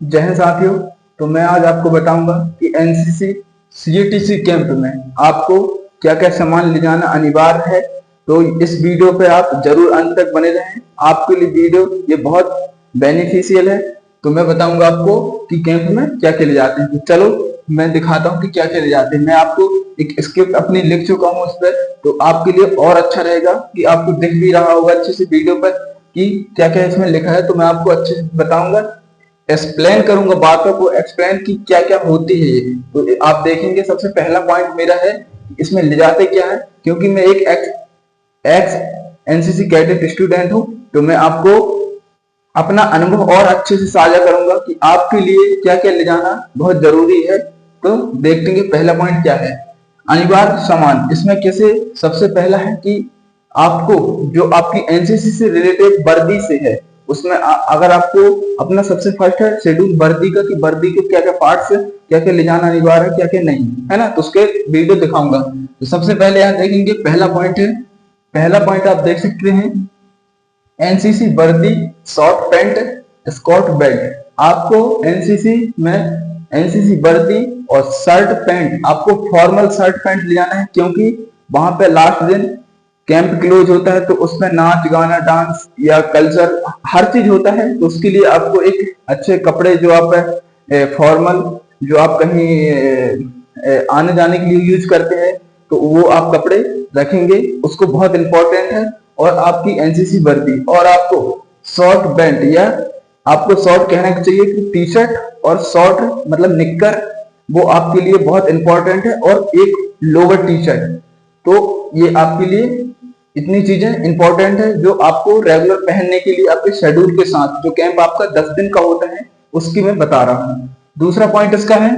जय हिंद साथियों। तो मैं आज आपको बताऊंगा कि एनसीसी सीटीसी कैंप में आपको क्या क्या सामान ले जाना अनिवार्य है। तो इस वीडियो पे आप जरूर अंत तक बने रहें, आपके लिए वीडियो ये बहुत बेनिफिशियल है। तो मैं बताऊंगा आपको कि कैंप में क्या क्या ले जाते हैं। तो चलो मैं दिखाता हूँ कि क्या क्या ले जाते हैं। मैं आपको एक स्क्रिप्ट अपनी लिख चुका हूँ उस पर, तो आपके लिए और अच्छा रहेगा कि आपको दिख भी रहा होगा अच्छे से वीडियो पर कि क्या क्या इसमें लिखा है। तो मैं आपको अच्छे से बताऊंगा, एक्सप्लेन करूंगा बातों को, एक्सप्लेन की क्या क्या होती है ये। तो आप देखेंगे सबसे पहला पॉइंट मेरा है इसमें ले जाते क्या है। क्योंकि मैं एक x ex NCC cadet student हूं, तो मैं आपको अपना अनुभव और अच्छे से साझा करूंगा कि आपके लिए क्या क्या ले जाना बहुत जरूरी है। तो देखेंगे पहला पॉइंट क्या है, अनिवार्य सामान। इसमें कैसे, सबसे पहला है कि आपको जो आपकी एनसीसी से रिलेटेड वर्दी से है उसमें अगर आपको अपना सबसे फर्स्ट है शेड्यूल वर्दी का, कि वर्दी के क्या क्या पार्ट्स है, क्या क्या ले जाना अनिवार्य है, क्या क्या नहीं है ना। तो उसके वीडियो दिखाऊंगा। तो सबसे पहले यहाँ देखेंगे पहला पॉइंट है, पहला पॉइंट आप देख सकते हैं एनसीसी वर्दी, शॉर्ट पैंट, स्कॉट बेल्ट। आपको एनसीसी में एनसीसी वर्दी और शर्ट पैंट, आपको फॉर्मल शर्ट पैंट ले जाना है। क्योंकि वहां पे लास्ट दिन कैंप क्लोज होता है, तो उसमें नाच गाना डांस या कल्चर हर चीज होता है। तो उसके लिए आपको एक अच्छे कपड़े जो आप फॉर्मल, जो आप कहीं आने जाने के लिए यूज करते हैं, तो वो आप कपड़े रखेंगे, उसको बहुत इंपॉर्टेंट है। और आपकी एनसीसी वर्दी और आपको शॉर्ट पैंट, या आपको शॉर्ट कहना चाहिए कि टी शर्ट और शॉर्ट मतलब निक्कर, वो आपके लिए बहुत इंपॉर्टेंट है। और एक लोअर टी शर्ट। तो ये आपके लिए इतनी चीजें इंपॉर्टेंट है जो आपको रेगुलर पहनने के लिए आपके शेड्यूल के साथ, जो कैंप आपका 10 दिन का होता है उसकी मैं बता रहा हूँ। दूसरा पॉइंट इसका है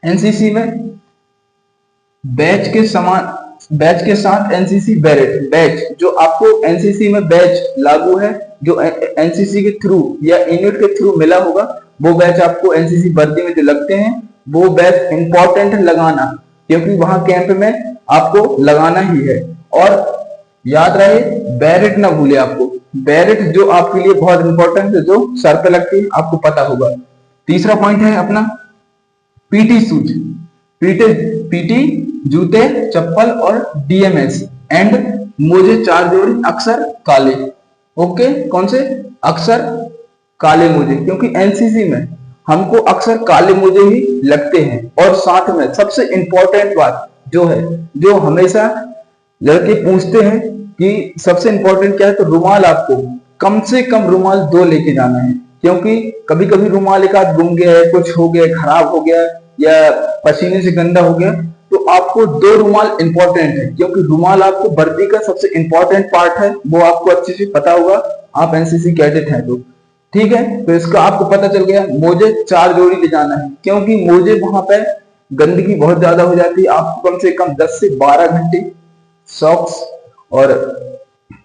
एनसीसी में बैच के समान, बैच के साथ एनसीसी बैरेट बैच, जो आपको एनसीसी में बैच लागू है, जो एनसीसी के थ्रू या यूनिट के थ्रू मिला होगा, वो बैच आपको एनसीसी वर्दी में जो लगते हैं वो बैच इंपॉर्टेंट है लगाना। क्योंकि वहां कैंप में आपको लगाना ही है। और याद रहे बैरेट ना भूले आपको, बैरेट जो आपके लिए बहुत इंपॉर्टेंट है, जो सर पे लगती है, आपको पता होगा। तीसरा पॉइंट है अपना पीटी शूज, पीटी पीटी जूते, चप्पल और डीएमएस एंड मोजे 4 जोड़ी, अक्सर काले। ओके, कौन से? अक्सर काले मोजे, क्योंकि एनसीसी में हमको अक्सर काले मोजे ही लगते हैं। और साथ में सबसे इंपॉर्टेंट बात जो है, जो हमेशा लड़के पूछते हैं कि सबसे इंपॉर्टेंट क्या है, तो रुमाल आपको कम से कम रुमाल 2 लेके जाना है। क्योंकि कभी कभी रुमाल एक आध गुम गया है, कुछ हो गया, खराब हो गया या पसीने से गंदा हो गया, तो आपको 2 रुमाल इंपॉर्टेंट है। क्योंकि रुमाल आपको वर्दी का सबसे इंपॉर्टेंट पार्ट है, वो आपको अच्छे से पता होगा, आप एनसीसी कैडेट हैं तो। ठीक है, तो इसका आपको पता चल गया। मोजे 4 जोड़ी ले जाना है, क्योंकि मोजे वहां पे गंदगी बहुत ज्यादा हो जाती है। आपको कम से कम 10 से 12 घंटे सॉक्स और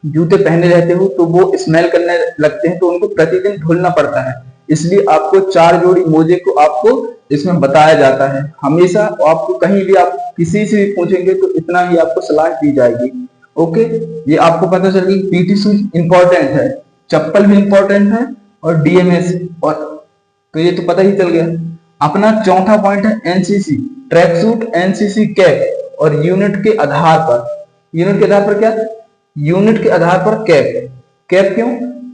जूते पहने रहते हो, तो वो स्मेल करने लगते हैं, तो उनको प्रतिदिन धुलना पड़ता है। इसलिए आपको 4 जोड़ी मोजे को आपको इसमें बताया जाता है हमेशा। आपको कहीं भी आप किसी से भी पूछेंगे तो इतना ही आपको सलाह दी जाएगी। ओके, ये आपको पता चल गई। पीटी शूज इंपॉर्टेंट है, चप्पल भी इंपॉर्टेंट है, और डीएमएस, और तो ये तो पता ही चल गया। अपना चौथा पॉइंट है NCC track suit, NCC cap, और यूनिट के आधार पर, यूनिट के आधार पर क्या, यूनिट के आधार पर कैप। कैप क्यों?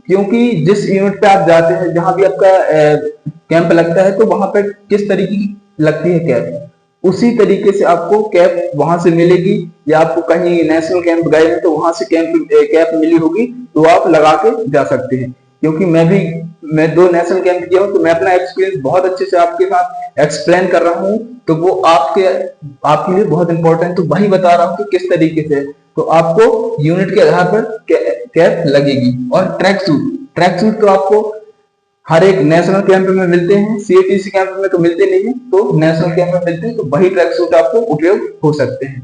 क्योंकि जिस यूनिट पे आप जाते हैं, जहां भी आपका कैंप लगता है, तो वहां पे किस तरीके की लगती है कैप, उसी तरीके से आपको कैप वहां से मिलेगी। या आपको कहीं नेशनल कैंप गए हैं तो वहां से कैप मिली होगी, तो आप लगा के जा सकते हैं। क्योंकि मैं 2 नेशनल कैंप किया हूं, तो मैं अपना एक्सपीरियंस बहुत अच्छे से आपके साथ एक्सप्लेन कर रहा हूं। तो वो आपके लिए बहुत इंपॉर्टेंट, तो वही बता रहा हूं कि किस तरीके से। तो आपको यूनिट के आधार पर कैप लगेगी। और ट्रैक सूट तो आपको हर एक नेशनल कैंप में मिलते हैं, सीएटीसी कैंप में तो मिलते नहीं है, तो नेशनल कैंप में मिलते हैं, तो वही ट्रैक सूट आपको उपयोग हो सकते हैं।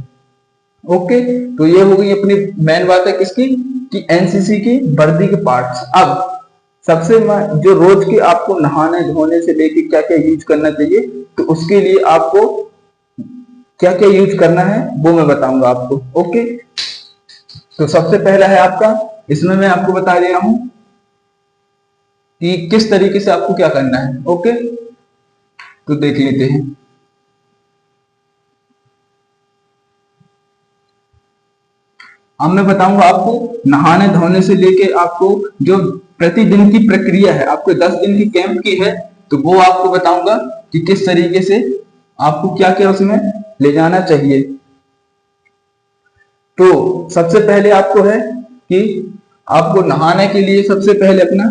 ओके, तो ये हो गई अपनी मेन बात है किसकी, कि एनसीसी की वर्दी के पार्ट्स। अब सबसे जो रोज के आपको नहाने धोने से लेके क्या क्या यूज करना चाहिए, तो उसके लिए आपको क्या क्या यूज करना है वो मैं बताऊंगा आपको। ओके, तो सबसे पहला है आपका, इसमें मैं आपको बता दे रहा हूं कि किस तरीके से आपको क्या करना है। ओके, तो देख लेते हैं। अब मैं बताऊंगा आपको नहाने धोने से लेके आपको जो प्रतिदिन की प्रक्रिया है, आपको 10 दिन की कैंप की है, तो वो आपको बताऊंगा कि किस तरीके से आपको क्या क्या उसमें ले जाना चाहिए। तो सबसे पहले आपको है कि आपको नहाने के लिए सबसे पहले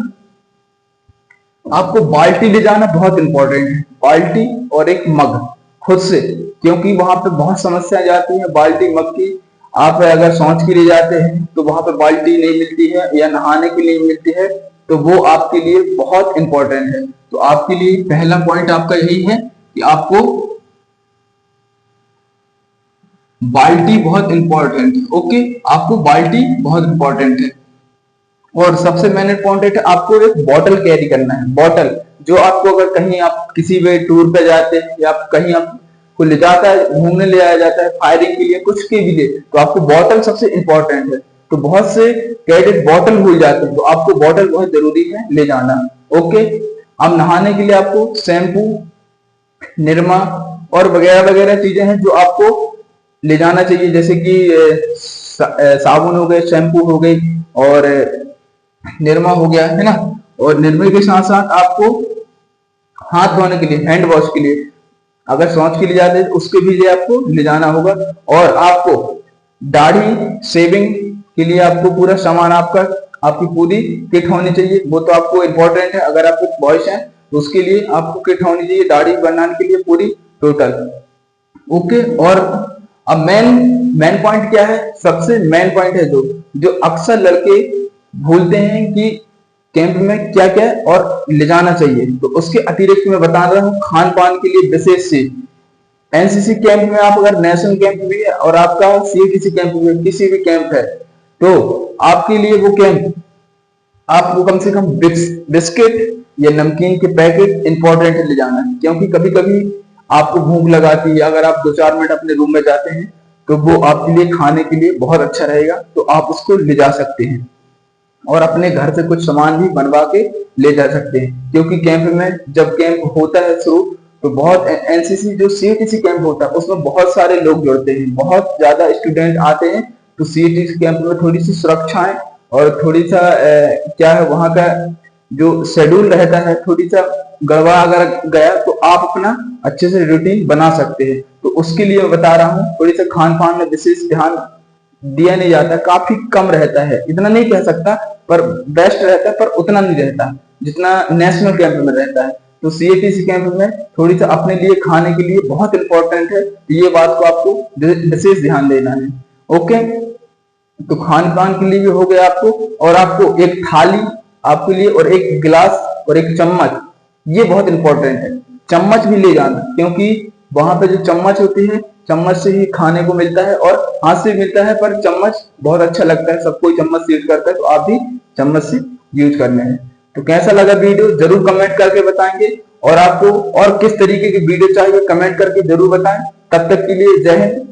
आपको बाल्टी ले जाना बहुत इंपॉर्टेंट है। बाल्टी और एक मग खुद से, क्योंकि वहां पे बहुत समस्या जाती है बाल्टी मग की। आप अगर शौच के लिए जाते हैं तो वहां पे बाल्टी नहीं मिलती है या नहाने के लिए मिलती है, तो वो आपके लिए बहुत इंपॉर्टेंट है। तो आपके लिए पहला पॉइंट आपका यही है कि आपको बाल्टी बहुत इंपॉर्टेंट है। ओके, आपको बाल्टी बहुत इंपॉर्टेंट है। और सबसे मेन इंपॉर्टेंट है आपको एक बॉटल कैरी करना है। बॉटल जो आपको अगर कहीं आप किसी भी टूर पे जाते हैं या कहीं आपको ले जाता है, घूमने ले आया जाता है, फायरिंग के लिए, कुछ के भी लिए, तो आपको बॉटल सबसे इंपॉर्टेंट है। तो बहुत से कैडेट बॉटल भूल जाते हैं, तो आपको बॉटल बहुत जरूरी है ले जाना। ओके, अब नहाने के लिए आपको शैम्पू, निरमा और वगैरह वगैरह चीजें हैं जो आपको ले जाना चाहिए, जैसे कि साबुन हो गए, शैम्पू हो गई और निरमा हो गया, है ना। और निर्मा के साथ साथ आपको हाथ धोने के लिए, हैंड वॉश के लिए, अगर शौच के लिए जाते हैं उसके भी लिए आपको ले जाना होगा। और आपको दाढ़ी शेविंग के लिए आपको पूरा सामान आपकी पूरी किट होनी चाहिए। वो तो आपको इंपॉर्टेंट है, अगर आप कुछ बॉयज हैं तो उसके लिए आपको किट होनी चाहिए दाढ़ी बनाने के लिए पूरी टोटल। ओके, और अब मेन मेन पॉइंट क्या है, सबसे मेन पॉइंट है जो अक्सर लड़के भूलते हैं कि कैंप में क्या क्या और ले जाना चाहिए। तो उसके अतिरिक्त मैं बता रहा हूँ खान पान के लिए विशेष चीज। एनसीसी कैंप में आप अगर नेशनल कैंप भी है और आपका सीएटीसी कैंप भी है, किसी भी कैंप है, तो आपके लिए वो कैंप आपको कम से कम बिस्किट या नमकीन के पैकेट इंपॉर्टेंट ले जाना है। क्योंकि कभी कभी आपको भूख लगाती है, अगर आप 2-4 मिनट अपने रूम में जाते हैं तो वो आपके लिए खाने के लिए बहुत अच्छा रहेगा, तो आप उसको ले जा सकते हैं और अपने घर से कुछ सामान भी बनवा के ले जा सकते हैं। क्योंकि कैंप में जब कैंप होता है शुरू, तो बहुत एनसीसी जो सीटीसी कैंप होता है उसमें बहुत सारे लोग जुड़ते हैं, बहुत ज्यादा स्टूडेंट आते हैं। तो सीटीसी कैंप में थोड़ी सी सुरक्षाएं और थोड़ी सा क्या है वहां का जो शेड्यूल रहता है, थोड़ी सा गड़बड़ा अगर गया तो आप अपना अच्छे से रूटीन बना सकते हैं। तो उसके लिए मैं बता रहा हूँ थोड़ी सा खान पान में विशेष ध्यान दिया नहीं जाता, काफी कम रहता है, इतना नहीं कह सकता पर बेस्ट रहता है, पर उतना नहीं रहता जितना नेशनल कैंप में रहता है। तो सीएटीसी कैंप में थोड़ी सा अपने लिए खाने के लिए बहुत इंपॉर्टेंट है, ये बात को आपको विशेष ध्यान देना है। ओके, तो खान पान के लिए भी हो गया आपको, और आपको एक थाली आपके लिए और एक गिलास और एक चम्मच, ये बहुत इंपॉर्टेंट है। चम्मच भी ले जाना, क्योंकि वहां पे जो चम्मच होती है, चम्मच से ही खाने को मिलता है और हाथ से मिलता है, पर चम्मच बहुत अच्छा लगता है, सबको चम्मच से यूज करता है, तो आप भी चम्मच से यूज करने हैं। तो कैसा लगा वीडियो जरूर कमेंट करके बताएंगे, और आपको और किस तरीके की वीडियो चाहिए कमेंट करके जरूर बताएं। तब तक के लिए जय हिंद,